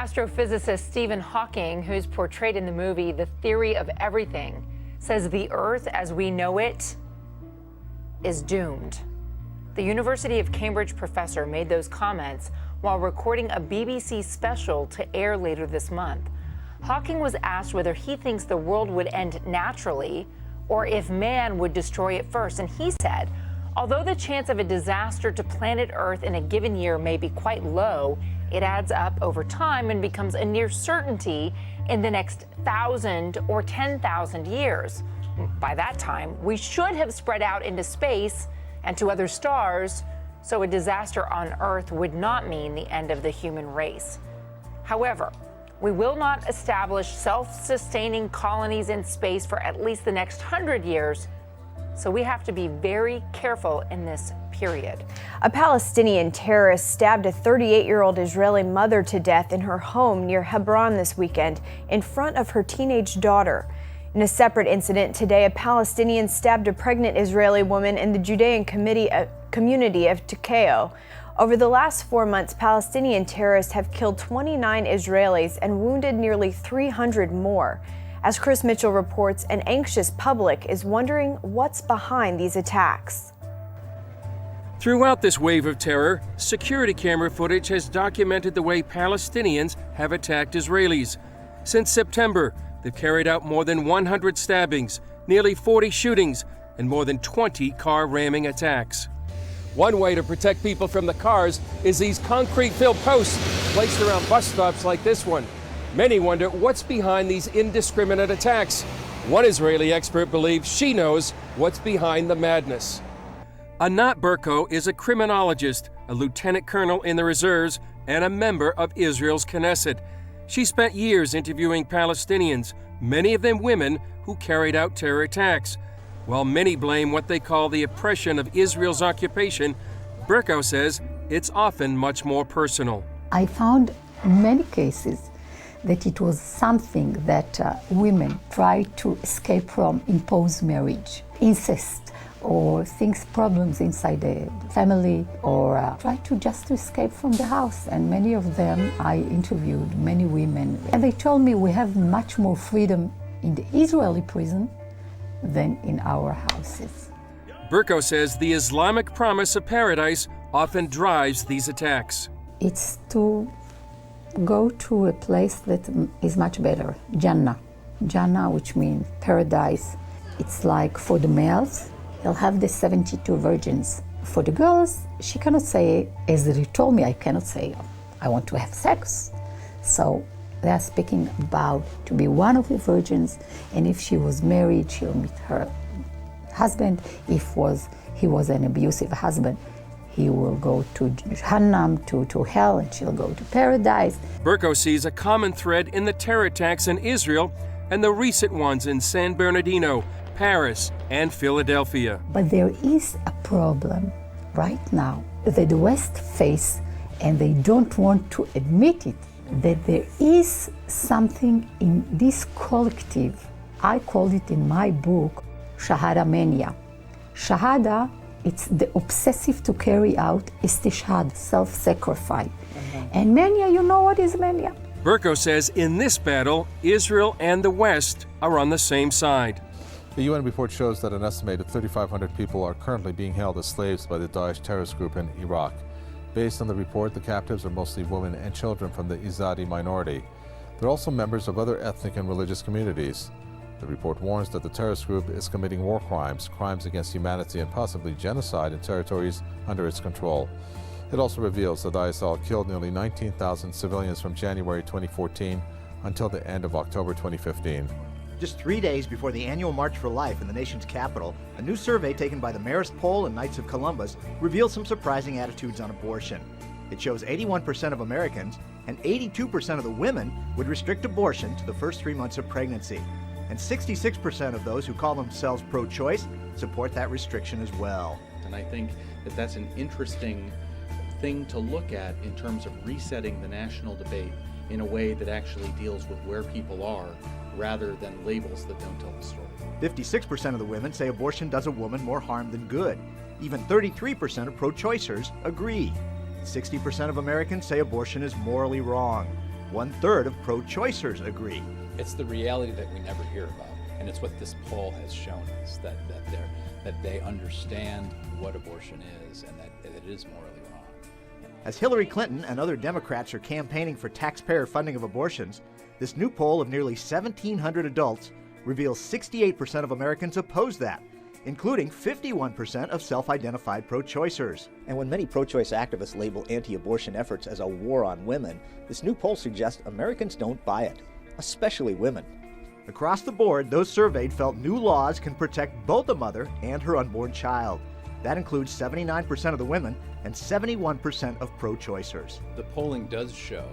Astrophysicist Stephen Hawking, who's portrayed in the movie The Theory of Everything, says the Earth as we know it is doomed. The University of Cambridge professor made those comments while recording a BBC special to air later this month. Hawking was asked whether he thinks the world would end naturally or if man would destroy it first, and he said, although the chance of a disaster to planet Earth in a given year may be quite low, it adds up over time and becomes a near certainty in the next 1,000 or 10,000 years. By that time, we should have spread out into space and to other stars, so a disaster on Earth would not mean the end of the human race. However, we will not establish self-sustaining colonies in space for at least the next 100 years, so we have to be very careful in this period. A Palestinian terrorist stabbed a 38-year-old Israeli mother to death in her home near Hebron this weekend in front of her teenage daughter. In a separate incident today, a Palestinian stabbed a pregnant Israeli woman in the Judean community of Tikeo. Over the last 4 months, Palestinian terrorists have killed 29 Israelis and wounded nearly 300 more. As Chris Mitchell reports, an anxious public is wondering what's behind these attacks. Throughout this wave of terror, security camera footage has documented the way Palestinians have attacked Israelis. Since September, they've carried out more than 100 stabbings, nearly 40 shootings, and more than 20 car ramming attacks. One way to protect people from the cars is these concrete-filled posts placed around bus stops like this one. Many wonder what's behind these indiscriminate attacks. One Israeli expert believes she knows what's behind the madness. Anat Berko is a criminologist, a lieutenant colonel in the reserves, and a member of Israel's Knesset. She spent years interviewing Palestinians, many of them women, who carried out terror attacks. While many blame what they call the oppression of Israel's occupation, Berko says it's often much more personal. I found many cases that it was something that women tried to escape from imposed marriage, incest, or problems inside the family, or try to just escape from the house. And many of them, I interviewed many women, and they told me we have much more freedom in the Israeli prison than in our houses. Berko says the Islamic promise of paradise often drives these attacks. It's to go to a place that is much better, Jannah. Jannah, which means paradise. It's like for the males, they'll have the 72 virgins. For the girls, she cannot say, as they told me, I cannot say, I want to have sex. So they are speaking about to be one of the virgins, and if she was married, she'll meet her husband. If he was an abusive husband, he will go to Jahannam, to hell, and she'll go to paradise. Berko sees a common thread in the terror attacks in Israel and the recent ones in San Bernardino, Paris, and Philadelphia. But there is a problem right now that the West face, and they don't want to admit it, that there is something in this collective. I call it in my book, Shahada Mania. Shahada, it's the obsessive to carry out istishhad, self-sacrifice. And mania, you know what is mania? Berko says in this battle, Israel and the West are on the same side. The UN report shows that an estimated 3,500 people are currently being held as slaves by the Daesh terrorist group in Iraq. Based on the report, the captives are mostly women and children from the Izadi minority. They're also members of other ethnic and religious communities. The report warns that the terrorist group is committing war crimes, crimes against humanity, and possibly genocide in territories under its control. It also reveals that ISIL killed nearly 19,000 civilians from January 2014 until the end of October 2015. Just 3 days before the annual March for Life in the nation's capital, a new survey taken by the Marist Poll and Knights of Columbus reveals some surprising attitudes on abortion. It shows 81% of Americans and 82% of the women would restrict abortion to the first 3 months of pregnancy. And 66% of those who call themselves pro-choice support that restriction as well. And I think that that's an interesting thing to look at in terms of resetting the national debate in a way that actually deals with where people are rather than labels that don't tell the story. 56% of the women say abortion does a woman more harm than good. Even 33% of pro-choicers agree. 60% of Americans say abortion is morally wrong. 1/3 of pro-choicers agree. It's the reality that we never hear about, and it's what this poll has shown us, that they understand what abortion is and that it is morally wrong. As Hillary Clinton and other Democrats are campaigning for taxpayer funding of abortions, this new poll of nearly 1,700 adults reveals 68% of Americans oppose that, including 51% of self-identified pro-choicers. And when many pro-choice activists label anti-abortion efforts as a war on women, this new poll suggests Americans don't buy it, especially women. Across the board, those surveyed felt new laws can protect both a mother and her unborn child. That includes 79% of the women and 71% of pro-choicers. The polling does show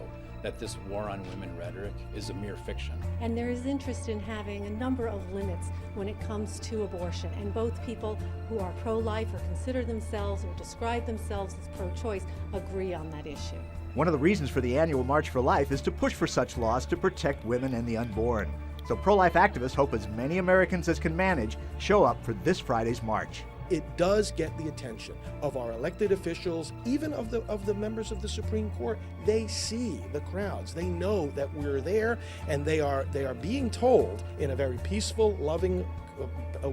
that this war on women rhetoric is a mere fiction. And there is interest in having a number of limits when it comes to abortion. And both people who are pro-life or consider themselves or describe themselves as pro-choice agree on that issue. One of the reasons for the annual March for Life is to push for such laws to protect women and the unborn. So pro-life activists hope as many Americans as can manage show up for this Friday's march. It does get the attention of our elected officials, even of the members of the Supreme Court. They see the crowds. They know that we're there, and they are being told in a very peaceful, loving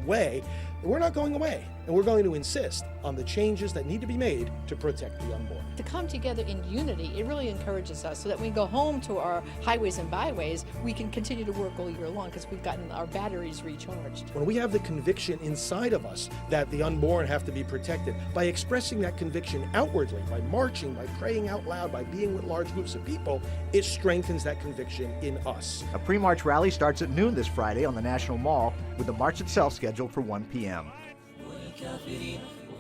way, we're not going away, and we're going to insist on the changes that need to be made to protect the unborn. To come together in unity, it really encourages us so that when we go home to our highways and byways, we can continue to work all year long because we've gotten our batteries recharged. When we have the conviction inside of us that the unborn have to be protected, by expressing that conviction outwardly, by marching, by praying out loud, by being with large groups of people, it strengthens that conviction in us. A pre-march rally starts at noon this Friday on the National Mall, with the march itself scheduled for 1 p.m.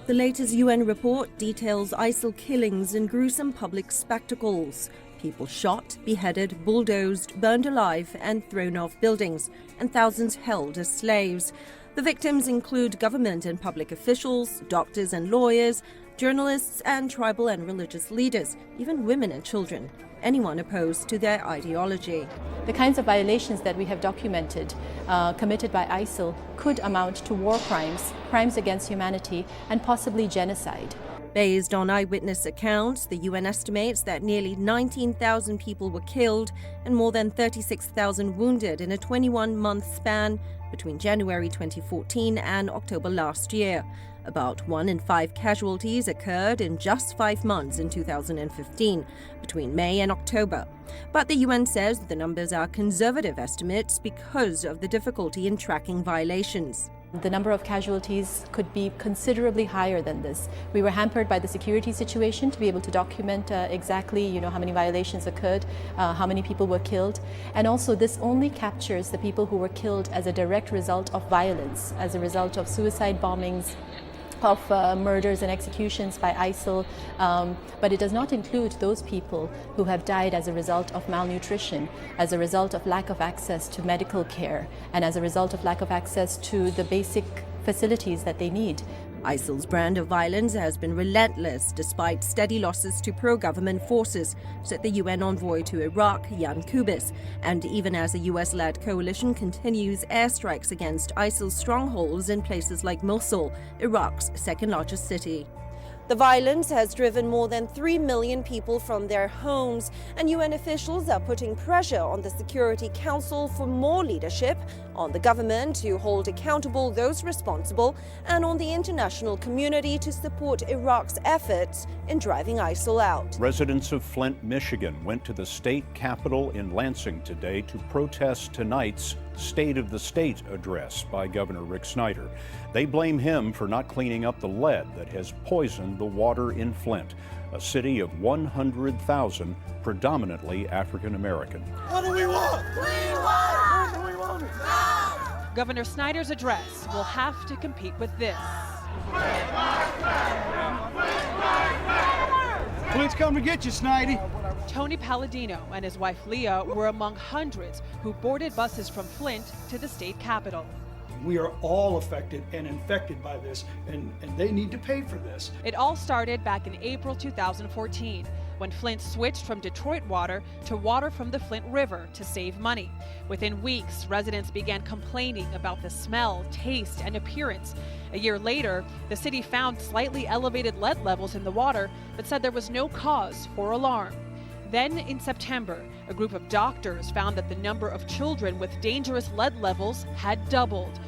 The latest UN report details ISIL killings and gruesome public spectacles. People shot, beheaded, bulldozed, burned alive and thrown off buildings, and thousands held as slaves. The victims include government and public officials, doctors and lawyers, journalists and tribal and religious leaders, even women and children, anyone opposed to their ideology. The kinds of violations that we have documented committed by ISIL could amount to war crimes, crimes against humanity, and possibly genocide. Based on eyewitness accounts, the UN estimates that nearly 19,000 people were killed and more than 36,000 wounded in a 21-month span between January 2014 and October last year. About 1 in 5 casualties occurred in just 5 months in 2015, between May and October. But the UN says the numbers are conservative estimates because of the difficulty in tracking violations. The number of casualties could be considerably higher than this. We were hampered by the security situation to be able to document exactly, how many violations occurred, how many people were killed. And also this only captures the people who were killed as a direct result of violence, as a result of suicide bombings, of murders and executions by ISIL, but it does not include those people who have died as a result of malnutrition, as a result of lack of access to medical care, and as a result of lack of access to the basic facilities that they need. ISIL's brand of violence has been relentless despite steady losses to pro-government forces, said the UN envoy to Iraq, Jan Kubis, and even as a US-led coalition continues airstrikes against ISIL's strongholds in places like Mosul, Iraq's second-largest city. The violence has driven more than 3 million people from their homes, and UN officials are putting pressure on the Security Council for more leadership, on the government to hold accountable those responsible, and on the international community to support Iraq's efforts in driving ISIL out. Residents of Flint, Michigan went to the state capitol in Lansing today to protest tonight's State of the State address by Governor Rick Snyder. They blame him for not cleaning up the lead that has poisoned the water in Flint, a city of 100,000, predominantly African American. What do we want? Clean water! What do we want? Governor Snyder's address will have to compete with this. Flint's coming to get you, Snidey. Tony Palladino and his wife Leah were among hundreds who boarded buses from Flint to the state capitol. We are all affected and infected by this, and they need to pay for this. It all started back in April 2014, when Flint switched from Detroit water to water from the Flint River to save money. Within weeks, residents began complaining about the smell, taste, and appearance. A year later, the city found slightly elevated lead levels in the water, but said there was no cause for alarm. Then in September, a group of doctors found that the number of children with dangerous lead levels had doubled.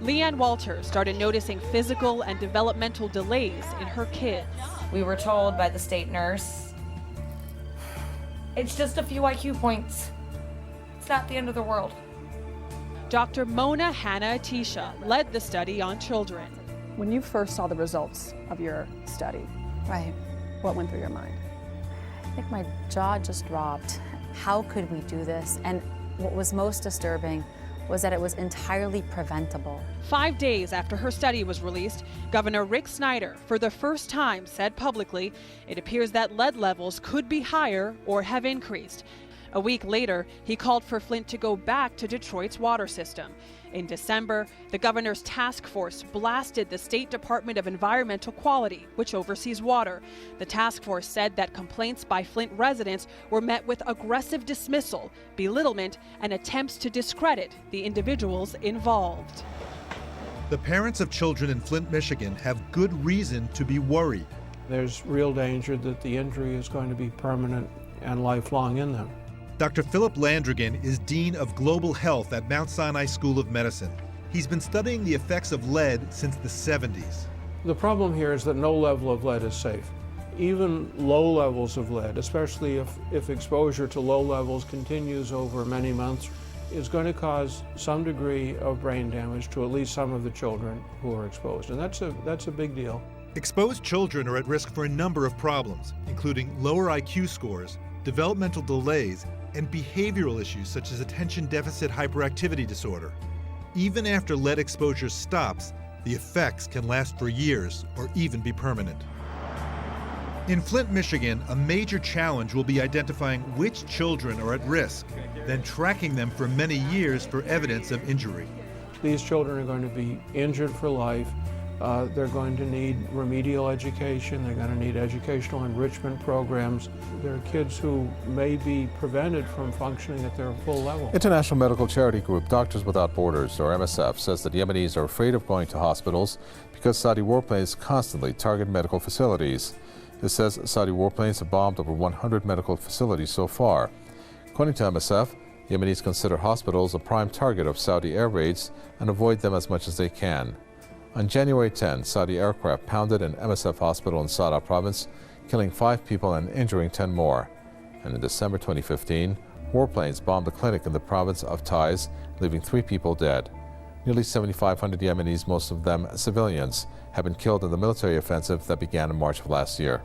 Leanne Walters started noticing physical and developmental delays in her kids. We were told by the state nurse, it's just a few IQ points. It's not the end of the world. Dr. Mona Hanna-Atisha led the study on children. When you first saw the results of your study, right, what went through your mind? I think my jaw just dropped. How could we do this? And what was most disturbing was that it was entirely preventable. 5 days after her study was released, Governor Rick Snyder, for the first time, said publicly it appears that lead levels could be higher or have increased. A week later, he called for Flint to go back to Detroit's water system. In December, the governor's task force blasted the State Department of Environmental Quality, which oversees water. The task force said that complaints by Flint residents were met with aggressive dismissal, belittlement, and attempts to discredit the individuals involved. The parents of children in Flint, Michigan have good reason to be worried. There's real danger that the injury is going to be permanent and lifelong in them. Dr. Philip Landrigan is Dean of Global Health at Mount Sinai School of Medicine. He's been studying the effects of lead since the 70s. The problem here is that no level of lead is safe. Even low levels of lead, especially if exposure to low levels continues over many months, is going to cause some degree of brain damage to at least some of the children who are exposed. And that's a big deal. Exposed children are at risk for a number of problems, including lower IQ scores, developmental delays, and behavioral issues such as attention deficit hyperactivity disorder. Even after lead exposure stops, the effects can last for years or even be permanent. In Flint, Michigan, a major challenge will be identifying which children are at risk, then tracking them for many years for evidence of injury. These children are going to be injured for life. They're going to need remedial education. They're going to need educational enrichment programs. There are kids who may be prevented from functioning at their full level. International medical charity group Doctors Without Borders, or MSF, says that Yemenis are afraid of going to hospitals because Saudi warplanes constantly target medical facilities. It says Saudi warplanes have bombed over 100 medical facilities so far. According to MSF, Yemenis consider hospitals a prime target of Saudi air raids and avoid them as much as they can. On January 10, Saudi aircraft pounded an MSF hospital in Sada province, killing 5 people and injuring 10 more. And in December 2015, warplanes bombed a clinic in the province of Taiz, leaving 3 people dead. Nearly 7,500 Yemenis, most of them civilians, have been killed in the military offensive that began in March of last year.